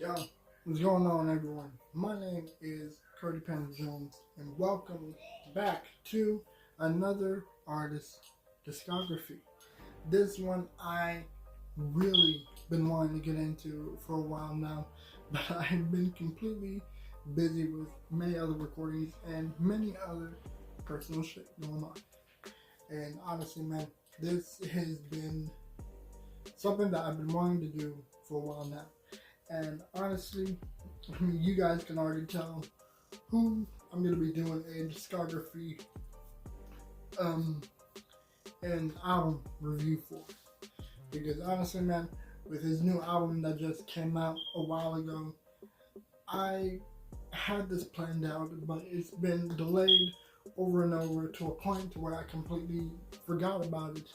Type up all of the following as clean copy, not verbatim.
Yo, what's going on, everyone? My name is Cody Penn Jones, and welcome back to another artist discography. This one I really been wanting to get into for a while now, but I've been completely busy with many other recordings and many other personal shit going on. And honestly, man, this has been something that I've been wanting to do for a while now. And honestly, you guys can already tell who I'm going to be doing a discography and album review for. Because honestly, man, with his new album that just came out a while ago, I had this planned out, but it's been delayed over and over to a point where I completely forgot about it.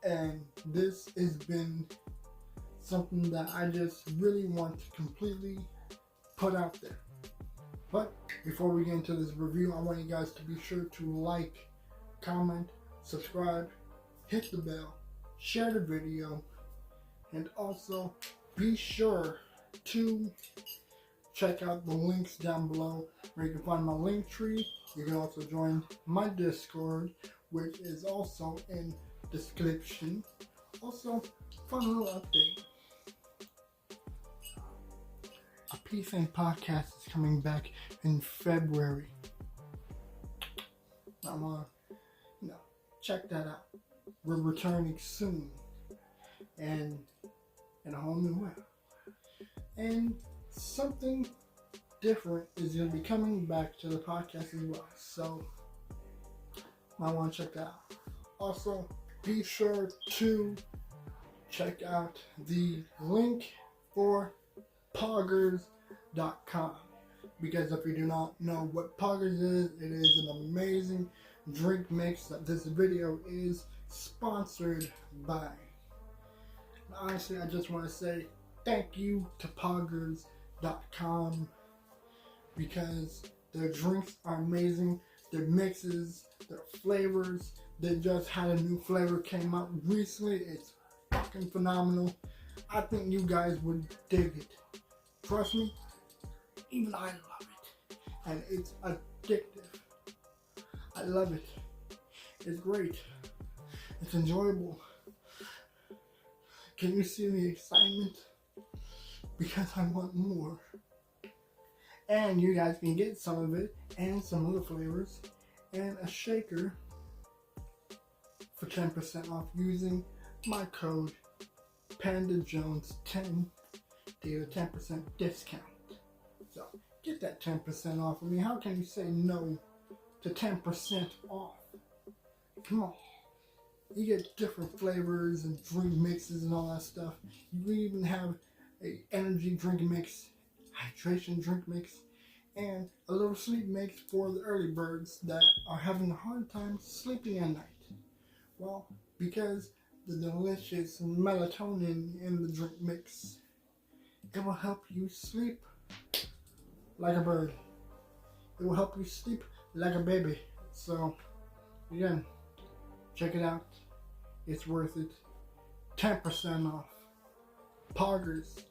And this has been something that I just really want to completely put out there. But before we get into this review, I want you guys to be sure to like, comment, subscribe, hit the bell, share the video, and also be sure to check out the links down below where you can find my link tree. You can also join my Discord, which is also in the description. Also, fun little update. A Peace and Podcast is coming back in February. I want to, check that out. We're returning soon, and in a whole new way. And something different is going to be coming back to the podcast as well. So, I want to check that out. Also, be sure to check out the link for poggers.com, because if you do not know what Poggers is, it is an amazing drink mix that this video is sponsored by. And honestly, I just want to say thank you to poggers.com, because their drinks are amazing, their mixes, their flavors. They just had a new flavor came out recently. It's fucking phenomenal. I think you guys would dig it. Trust me, even I love it. And it's addictive. I love it. It's great. It's enjoyable. Can you see the excitement? Because I want more. And you guys can get some of it and some other flavors and a shaker for 10% off using my code PandaJones10 to get a 10% discount. So get that 10% off of me. How can you say no to 10% off? Come on. You get different flavors and drink mixes and all that stuff. You even have a energy drink mix, hydration drink mix, and a little sleep mix for the early birds that are having a hard time sleeping at night. Well, because the delicious melatonin in the drink mix, it will help you sleep like a bird. It will help you sleep like a baby. So, again, check it out. It's worth it. 10% off. Poggers,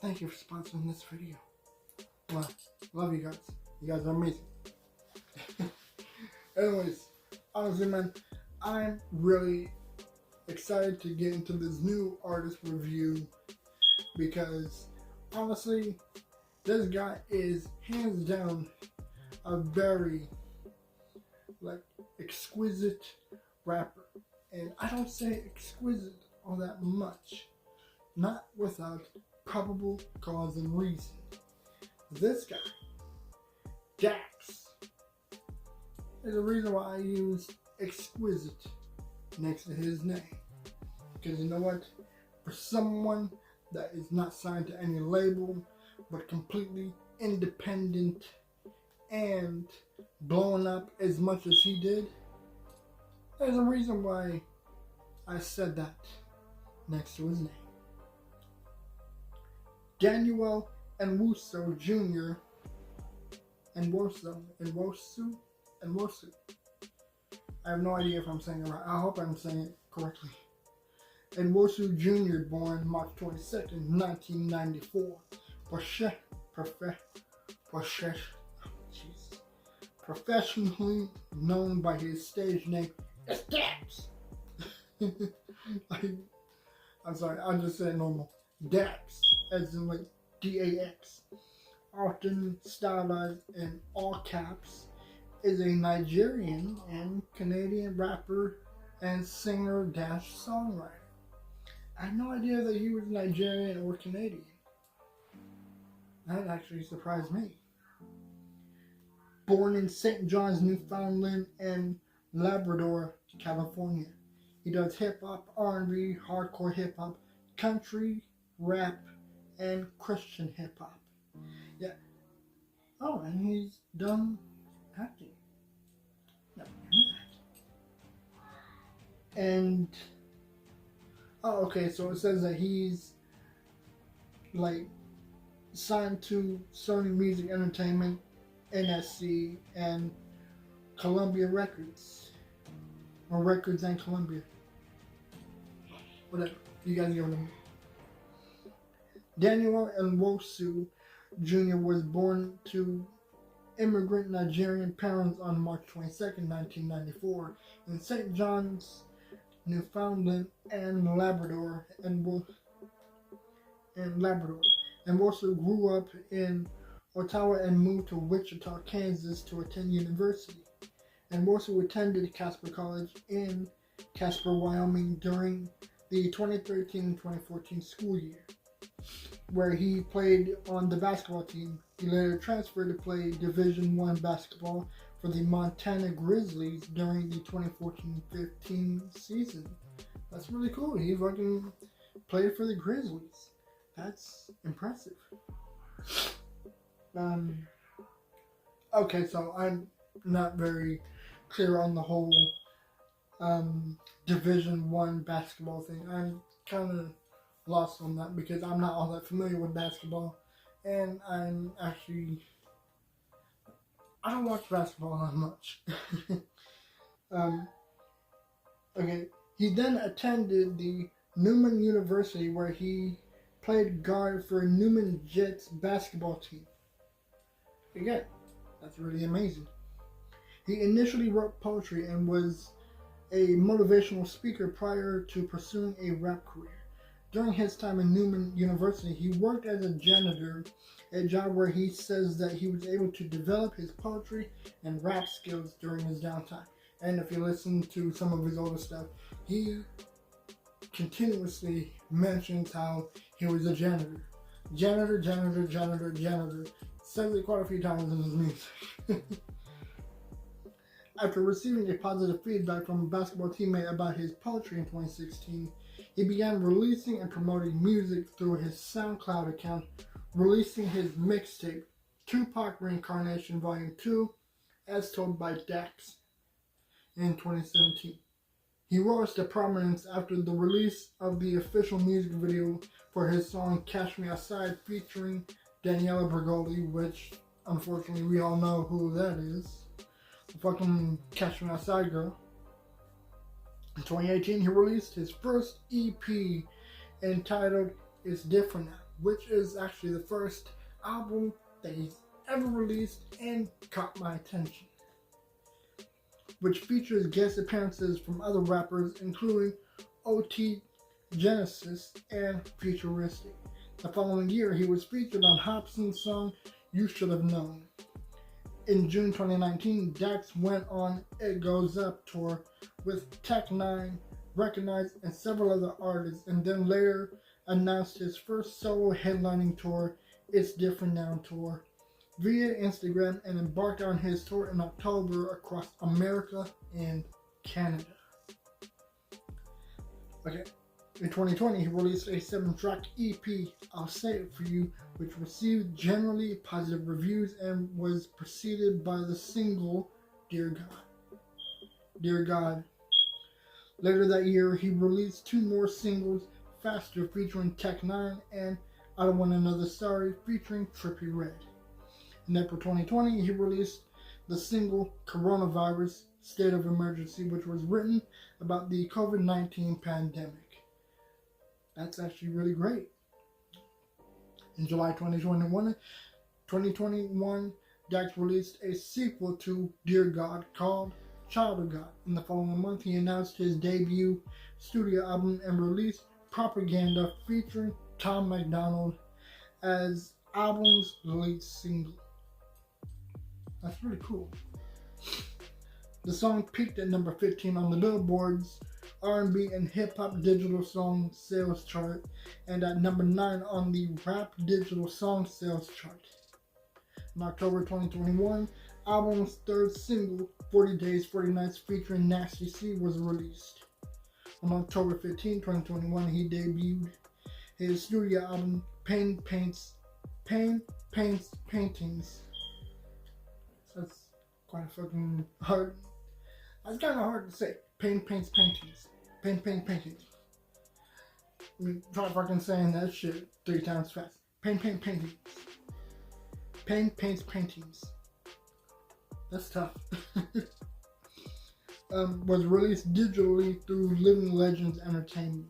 thank you for sponsoring this video. Well, love you guys. You guys are amazing. Anyways, honestly, man, I'm really excited to get into this new artist review, because honestly, this guy is hands down a very exquisite rapper. And I don't say exquisite all that much, not without probable cause and reason. This guy, Dax, is the reason why I use Exquisite next to his name. Because you know what? For someone that is not signed to any label, but completely independent and blowing up as much as he did, there's a reason why I said that next to his name. Daniel Nwuso Jr. Nwosu. I have no idea if I'm saying it right. I hope I'm saying it correctly. Nwosu Jr., born March 22nd, 1994, profe- profe- profe- jeez, professionally known by his stage name, Dax. I'm sorry, I'll just say normal. Dax, as in like DAX, often stylized in all caps, is a Nigerian and Canadian rapper and singer-songwriter. I had no idea that he was Nigerian or Canadian. That actually surprised me. Born in St. John's, Newfoundland and Labrador, California. He does hip-hop, R&B, hardcore hip-hop, country, rap, and Christian hip-hop. Yeah. Oh, and he's done acting. Never knew that. And oh, okay, so it says that he's like signed to Sony Music Entertainment, NSC, and Columbia Records. Or Records and Columbia. Whatever. You guys get what I mean. Daniel Nwosu Jr. was born to immigrant Nigerian parents on March 22nd, 1994 in St. John's, Newfoundland and Labrador, and Nwosu grew up in Ottawa and moved to Wichita, Kansas to attend university. Nwosu attended Casper College in Casper, Wyoming during the 2013-2014 school year, where he played on the basketball team. He later transferred to play Division I basketball for the Montana Grizzlies during the 2014-15 season. That's really cool. He fucking played for the Grizzlies. That's impressive. Okay, so I'm not very clear on the whole Division I basketball thing. I'm kind of lost on that because I'm not all that familiar with basketball, and I don't watch basketball that much. Okay, he then attended the Newman University where he played guard for Newman Jets basketball team. Again, that's really amazing. He initially wrote poetry and was a motivational speaker prior to pursuing a rap career. During his time in Newman University, he worked as a janitor, a job where he says that he was able to develop his poetry and rap skills during his downtime. And if you listen to some of his older stuff, he continuously mentions how he was a janitor. Janitor. Says it quite a few times in his music. After receiving a positive feedback from a basketball teammate about his poetry in 2016, he began releasing and promoting music through his SoundCloud account, releasing his mixtape, Tupac Reincarnation Volume 2, as told by Dax, in 2017. He rose to prominence after the release of the official music video for his song Catch Me Outside featuring Daniela Bregoli, which unfortunately we all know who that is. The fucking Catch Me Outside girl. In 2018, he released his first EP entitled It's Different Now, which is actually the first album that he's ever released and caught my attention, which features guest appearances from other rappers including OT Genesis and Futuristic. The following year, he was featured on Hobson's song You Should Have Known. In June 2019, Dax went on It Goes Up tour with Tech Nine, Recognized, and several other artists, and then later announced his first solo headlining tour, It's Different Now tour, via Instagram, and embarked on his tour in October across America and Canada. Okay. In 2020, he released a 7-track EP, I'll Say It For You, which received generally positive reviews and was preceded by the single, Dear God. Dear God. Later that year, he released 2 more singles, Faster featuring Tech Nine and I Don't Want Another Sorry featuring Trippie Redd. In April 2020, he released the single Coronavirus State of Emergency, which was written about the COVID-19 pandemic. That's actually really great. In July 2021, Dax released a sequel to Dear God called Child of God. In the following month, he announced his debut studio album and released Propaganda featuring Tom MacDonald as album's lead single. That's pretty cool. The song peaked at number 15 on the Billboard's R&B and Hip Hop Digital Song Sales Chart and at number 9 on the Rap Digital Song Sales Chart. In October 2021, album's third single, 40 Days, 40 Nights featuring Nasty C was released. On October 15, 2021, he debuted his studio album Pain Paints Paintings. That's quite fucking hard. That's kind of hard to say. Pain Paints Paintings. Paintings. I mean, try fucking saying that shit 3 times fast. Paintings. Pain Paints Paintings. That's tough. Was released digitally through Living Legends Entertainment.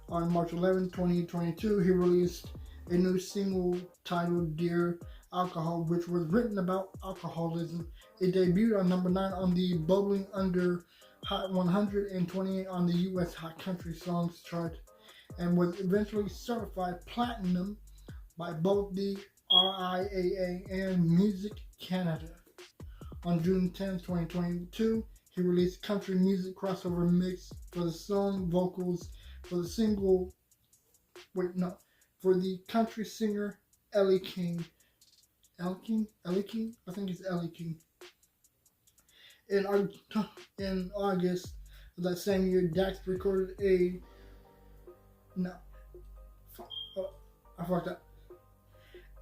On March 11, 2022, he released a new single titled Dear Alcohol, which was written about alcoholism. It debuted on number 9 on the Bubbling Under Hot 128 on the U.S. Hot Country Songs chart and was eventually certified platinum by both the RIAA and Music Canada. On June 10, 2022, he released country music crossover mix for the song vocals for the single, for the country singer Ellie King. I think it's Ellie King. In August of that same year, Dax recorded I fucked up.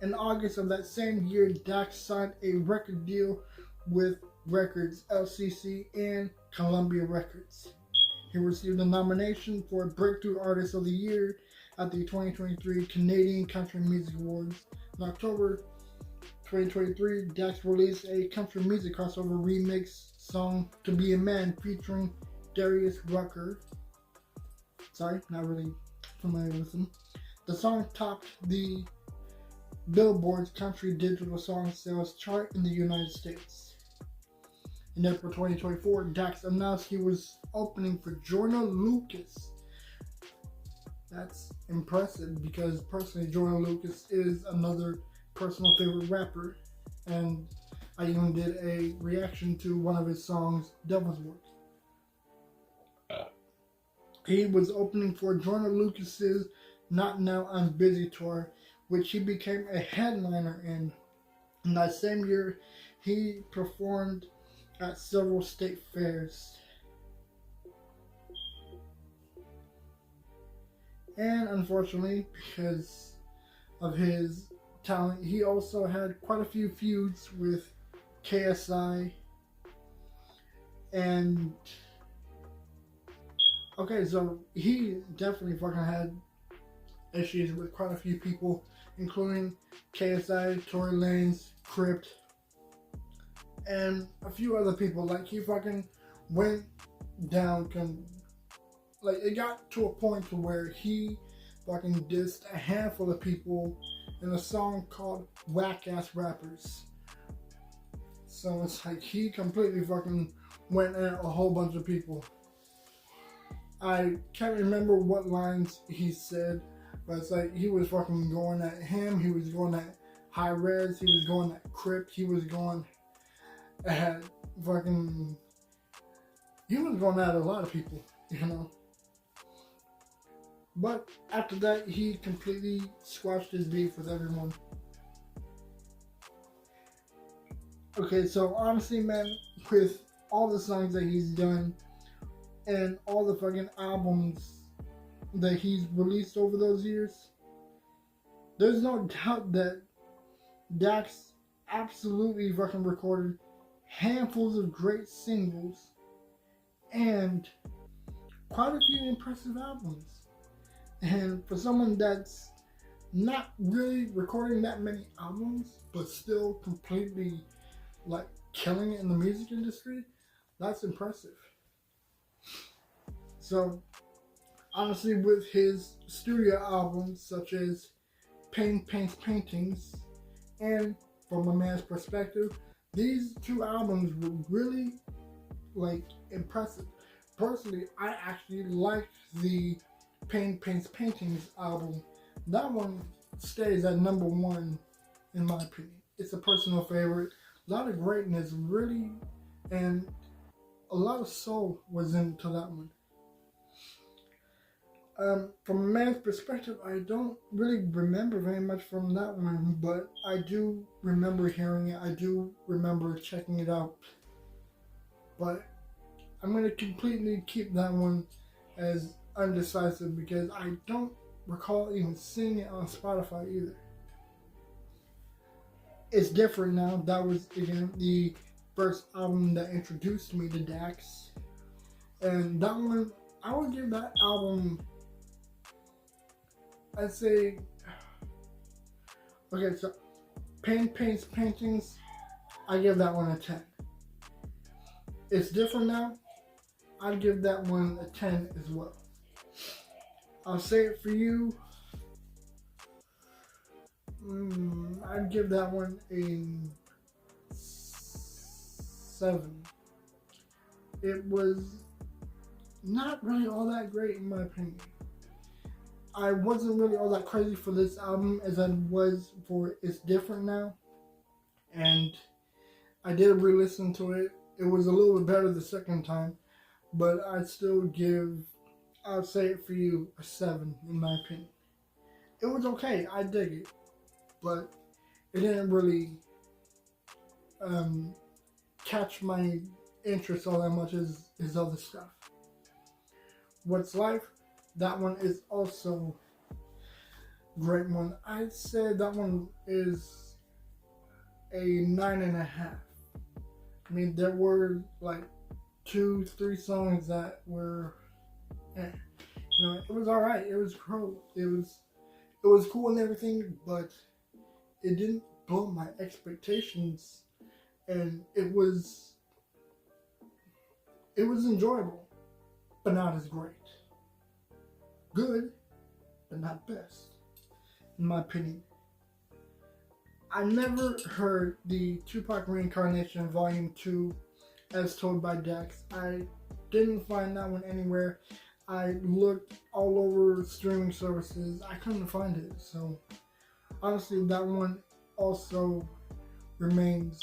In August of that same year, Dax signed a record deal with Records LCC and Columbia Records. He received a nomination for Breakthrough Artist of the Year at the 2023 Canadian Country Music Awards. In October 2023, Dax released a country music crossover remix song To Be a Man featuring Darius Rucker. Sorry, not really familiar with him. The song topped the Billboard's Country Digital Song Sales chart in the United States. In April 2024, Dax announced he was opening for Joyner Lucas. That's impressive because personally Joyner Lucas is another personal favorite rapper, and I even did a reaction to one of his songs, Devil's Work. He was opening for Joyner Lucas's Not Now I'm Busy tour, which he became a headliner in. In that same year, he performed at several state fairs. And unfortunately, because of his talent, he also had quite a few feuds with KSI. And okay, so he definitely fucking had issues with quite a few people, including KSI, Tory Lanez, Crypt, and a few other people. Like, he fucking went down, like, it got to a point to where he fucking dissed a handful of people in a song called Whack Ass Rappers. So it's like he completely fucking went at a whole bunch of people. I can't remember what lines he said, but it's like he was fucking going at him, he was going at High Res, he was going at Crypt, he was going at fucking... He was going at a lot of people, you know. But after that, he completely squashed his beef with everyone. Okay, so honestly, man, with all the songs that he's done and all the fucking albums that he's released over those years, there's no doubt that Dax absolutely fucking recorded handfuls of great singles and quite a few impressive albums. And for someone that's not really recording that many albums, but still completely like killing it in the music industry, that's impressive. So honestly, with his studio albums such as Pain Paints Paintings, and From a Man's Perspective. These two albums were really like impressive. Personally, I actually liked the Pain Paints Paintings album. That one stays at number one in my opinion. It's a personal favorite. A lot of greatness, really, and a lot of soul was into that one. From a man's perspective, I don't really remember very much from that one, but I do remember hearing it. I do remember checking it out. But I'm going to completely keep that one as undecisive because I don't recall even seeing it on Spotify either. It's different now. That was, again, the first album that introduced me to Dax. And that one, I would give that album, I'd say, okay, so Pain Paints Paintings, I give that one a 10. It's different now. I'd give that one a 10 as well. I'll Say It For You, I'd give that one a 7. It was not really all that great in my opinion. I wasn't really all that crazy for this album as I was for It's Different Now. And I did re-listen to it. It was a little bit better the second time. But I'd still give I'll Say It For You a 7 in my opinion. It was okay. I dig it. But it didn't really catch my interest all that much as his other stuff. What's Life? That one is also a great one. I'd say that one is a 9.5. I mean, there were like 2-3 songs that were, you know, it was alright. It was cool. It was cool and everything, but it didn't blow my expectations, and it was enjoyable, but not as great. Good, but not best, in my opinion. I never heard the Tupac Reincarnation Volume 2 as told by Dax. I didn't find that one anywhere. I looked all over streaming services. I couldn't find it. So, honestly, that one also remains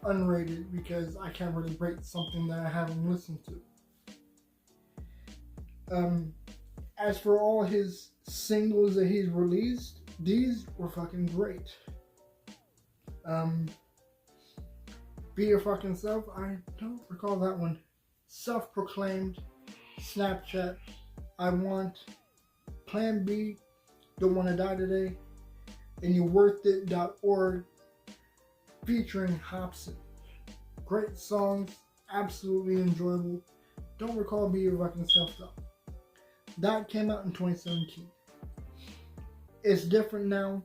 unrated because I can't really rate something that I haven't listened to. As for all his singles that he's released, these were fucking great. Be Your Fucking Self, I don't recall that one. Self-Proclaimed, Snapchat, I Want, Plan B, Don't Wanna Die Today, and YouWorthIt.org featuring Hobson. Great songs, absolutely enjoyable. Don't recall Be Your Fucking Self though. That came out in 2017. It's Different Now.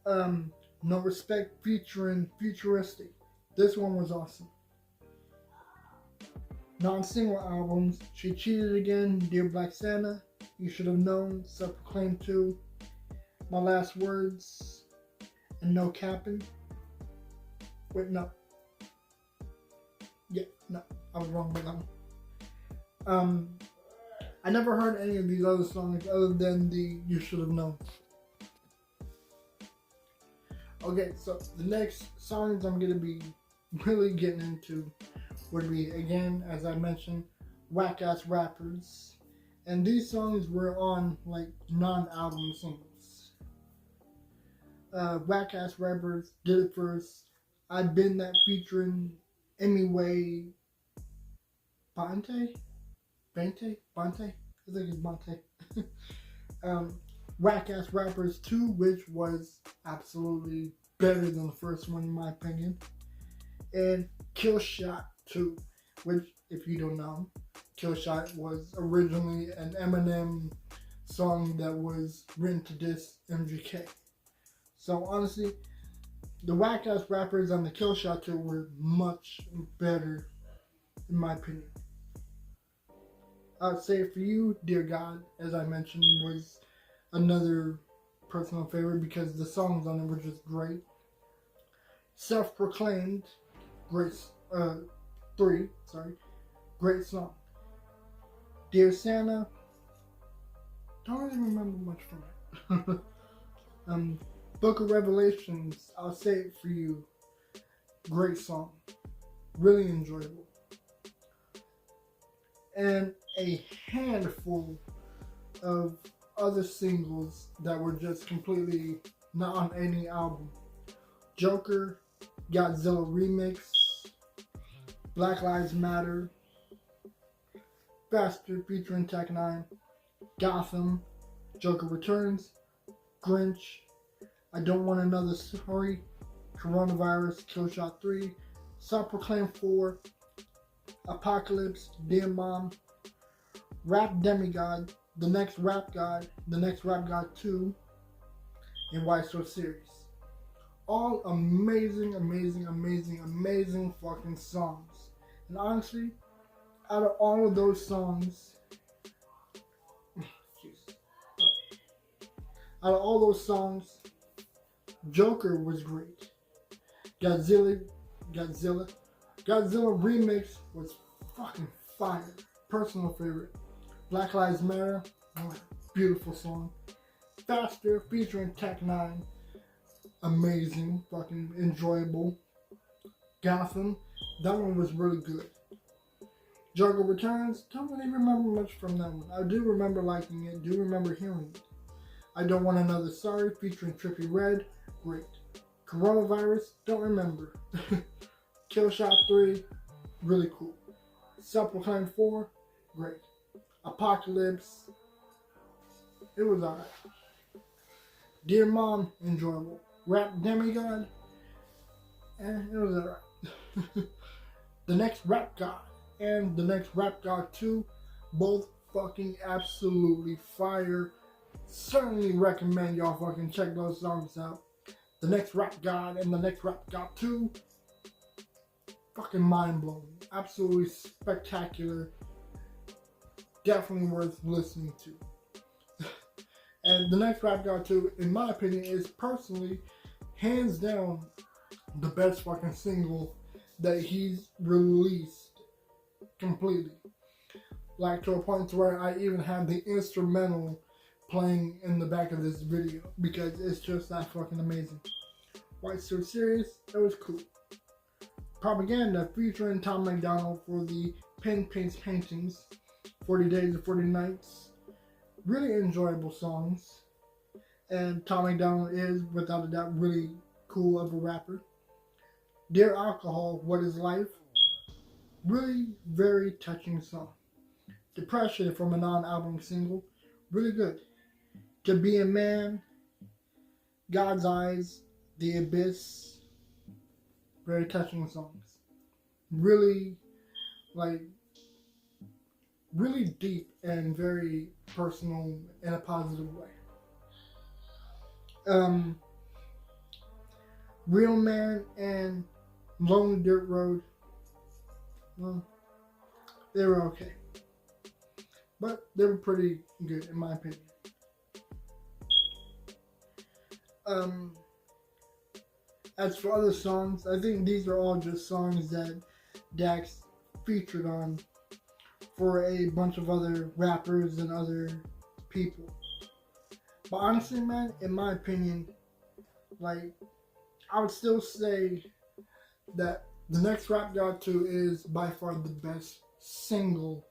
No Respect featuring Futuristic. This one was awesome. Non-single albums: She Cheated Again, Dear Black Santa, You Should Have Known, Self-Proclaimed 2, My Last Words, and No Capping. Wait, no. Yeah, no, I was wrong with that one. I never heard any of these other songs other than the You Should Have Known. Okay, so the next songs I'm going to be really getting into would be, again, as I mentioned, whack-ass rappers. And these songs were on, like, non-album singles. Whack-ass rappers did it first. I've Been That featuring Emiway Bante? I think it's Bante. Whack-ass Rappers 2, which was absolutely better than the first one in my opinion. And Kill Shot 2, which, if you don't know, Kill Shot was originally an Eminem song that was written to diss MGK. So honestly, the Whack-ass Rappers on the Kill Shot 2 were much better in my opinion. I'd Say It For You, Dear God, as I mentioned, was another personal favorite because the songs on it were just great. Self-Proclaimed, great, 3, sorry, great song. Dear Santa, don't really remember much from it. Book of Revelations, I'll Say It For You, great song, really enjoyable. And a handful of other singles that were just completely not on any album. Joker, Godzilla Remix, Black Lives Matter, Faster featuring Tech 9, Gotham, Joker Returns, Grinch, I Don't Want Another Story, Coronavirus, Killshot 3, Self-Proclaimed 4, Apocalypse, Dear Mom, Rap Demigod, The Next Rap God, The Next Rap God 2, and Why So Serious. All amazing, amazing, amazing, amazing fucking songs. And honestly, out of all of those songs, Joker was great. Godzilla Remix was fucking fire. Personal favorite. Black Lives Matter, beautiful song. Faster featuring Tech 9, amazing, fucking enjoyable. Gotham, that one was really good. Joker Returns, don't really remember much from that one. I do remember liking it, do remember hearing it. I Don't Want Another Sorry featuring Trippie Redd, great. Coronavirus, don't remember. Killshot 3, really cool. Self-Proclaimed 4, great. Apocalypse, it was alright. Dear Mom, enjoyable. Rap Demigod, it was alright. The Next Rap God and The Next Rap God 2, both fucking absolutely fire. Certainly recommend y'all fucking check those songs out. The Next Rap God and The Next Rap God 2, fucking mind blowing. Absolutely spectacular. Definitely worth listening to. And The Next Rap God 2, in my opinion, is personally, hands down, the best fucking single that he's released completely. Like, to a point to where I even have the instrumental playing in the back of this video because it's just that fucking amazing. Why So Serious? It was cool. Propaganda featuring Tom MacDonald for the Pen Paints Paintings, 40 Days and 40 Nights. Really enjoyable songs. And Tom MacDonald is, without a doubt, really cool of a rapper. Dear Alcohol, What Is Life? Really very touching song. Depression from a non-album single. Really good. To Be a Man, God's Eyes, The Abyss. Very touching songs. Really, really deep and very personal in a positive way. Real Man and Lonely Dirt Road, well, they were okay. But they were pretty good in my opinion. As for other songs, I think these are all just songs that Dax featured on for a bunch of other rappers and other people. But honestly, man, in my opinion, I would still say that The Next Rap God 2 is by far the best single,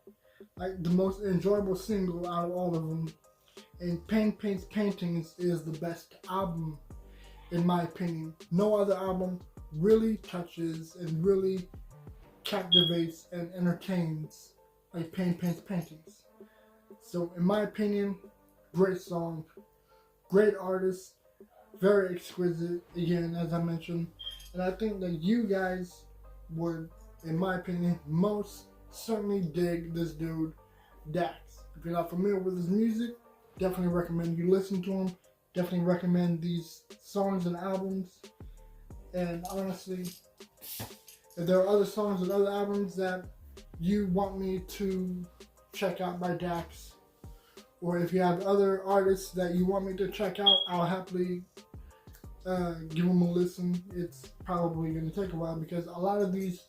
the most enjoyable single out of all of them. And Pen Paints Paintings is the best album, in my opinion. No other album really touches and really captivates and entertains like Pen Paints Paintings. So, in my opinion, great song, great artist, very exquisite, again, as I mentioned. And I think that you guys would, in my opinion, most certainly dig this dude, Dax. If you're not familiar with his music, definitely recommend you listen to him. Definitely recommend these songs and albums. And honestly, if there are other songs and other albums that you want me to check out by Dax, or if you have other artists that you want me to check out, I'll happily give them a listen. It's probably going to take a while because a lot of these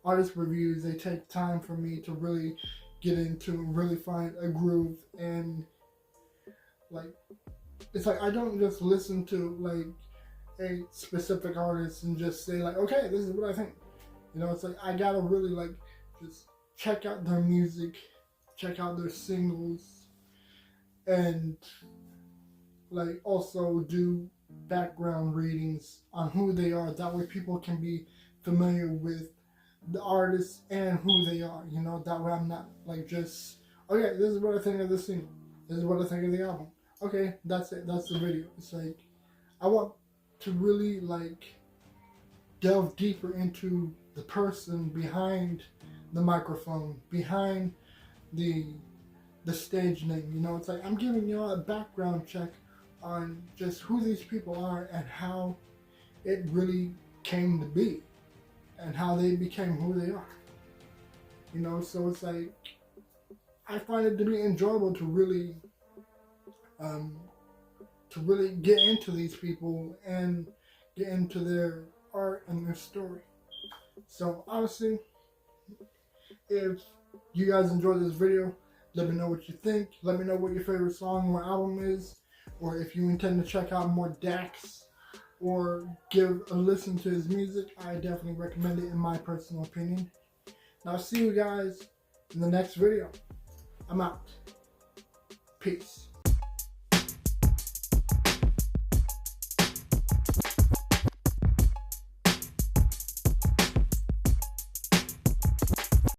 artist reviews, they take time for me to really get into, really find a groove, and like, it's like I don't just listen to like a specific artist and just say like, okay, this is what I think. You know, it's like I gotta really like just check out their music, check out their singles, and like also do background readings on who they are. That way people can be familiar with the artist and who they are. You know, that way I'm not like just, okay, this is what I think of the single. This is what I think of the album. Okay, that's it. That's the video. It's like I want to really like delve deeper into the person behind the microphone, behind the stage name. You know, it's like I'm giving you all a background check on just who these people are and how it really came to be and how they became who they are. You know, so it's like I find it to be enjoyable to really get into these people and get into their art and their story. So honestly, if you guys enjoyed this video, let me know what you think. Let me know what your favorite song or album is, or if you intend to check out more Dax or give a listen to his music. I definitely recommend it in my personal opinion. Now, I'll see you guys in the next video. I'm out. Peace.